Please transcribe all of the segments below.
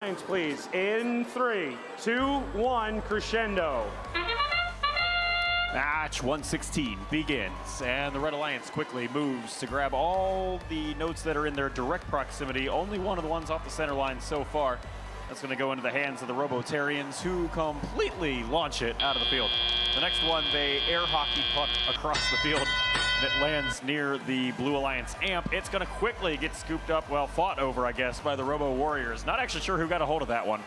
Please, in 3, 2, 1, crescendo. Match 116 begins, and the Red Alliance quickly moves to grab all the notes that are in their direct proximity. Only one of the ones off the center line so far. That's going to go into the hands of the Robotarians, who completely launch it out of the field. The next one, they air hockey puck across the field, and it lands near the Blue Alliance amp. It's going to quickly get scooped up, well, fought over, I guess, by the Robo Warriors. Not actually sure who got a hold of that one,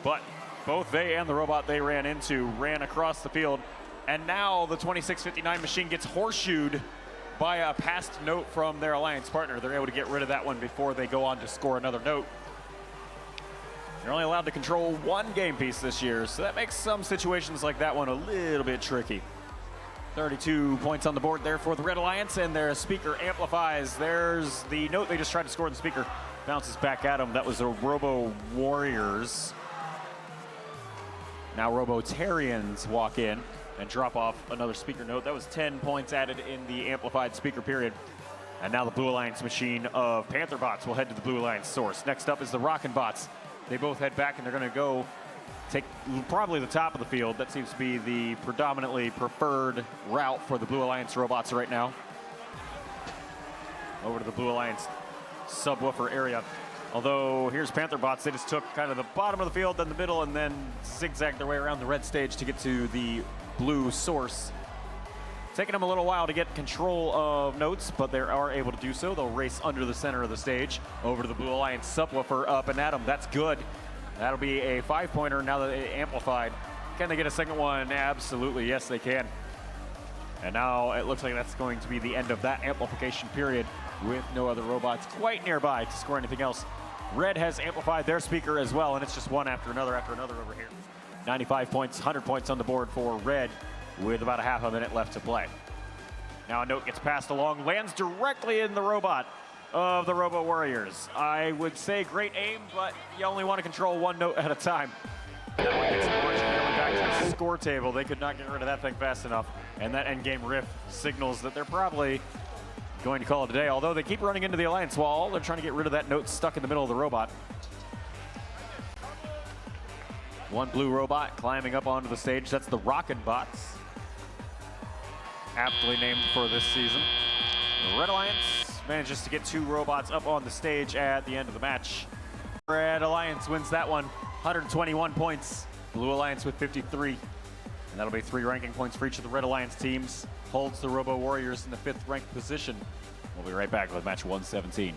but both they and the robot they ran into ran across the field. And now the 2659 machine gets horseshoed by a passed note from their Alliance partner. They're able to get rid of that one before they go on to score another note. You're only allowed to control one game piece this year, so that makes some situations like that one a little bit tricky. 32 points on the board there for the Red Alliance, and their speaker amplifies. There's the note they just tried to score, and the speaker bounces back at them. That was the Robo Warriors. Now Robotarians walk in and drop off another speaker note. That was 10 points added in the amplified speaker period. And now the Blue Alliance machine of Panther Bots will head to the Blue Alliance source. Next up is the Rockin' Bots. They both head back, and they're going to go take probably the top of the field. That seems to be the predominantly preferred route for the Blue Alliance robots right now. Over to the Blue Alliance subwoofer area. Although here's Panther Bots, they just took kind of the bottom of the field, then the middle, and then zigzagged their way around the red stage to get to the blue source. Taking them a little while to get control of notes, but they are able to do so. They'll race under the center of the stage over to the Blue Alliance subwoofer, up and at them. That's good. That'll be a 5-pointer now that it amplified. Can they get a second one? Absolutely, yes they can. And now it looks like that's going to be the end of that amplification period with no other robots quite nearby to score anything else. Red has amplified their speaker as well, and it's just one after another over here. 95 points, 100 points on the board for Red with about a half a minute left to play. Now a note gets passed along, lands directly in the robot of the Robo Warriors. I would say great aim, but you only want to control one note at a time. That one gets launched nearly back to the score table. They could not get rid of that thing fast enough, and that endgame riff signals that they're probably going to call it a day. Although they keep running into the Alliance wall, they're trying to get rid of that note stuck in the middle of the robot. One blue robot climbing up onto the stage. That's the Rockin' Bots, aptly named for this season. The Red Alliance manages to get two robots up on the stage at the end of the match. Red Alliance wins that one, 121 points. Blue Alliance with 53. And that'll be 3 ranking points for each of the Red Alliance teams. Holds the Robo Warriors in the 5th ranked position. We'll be right back with match 117.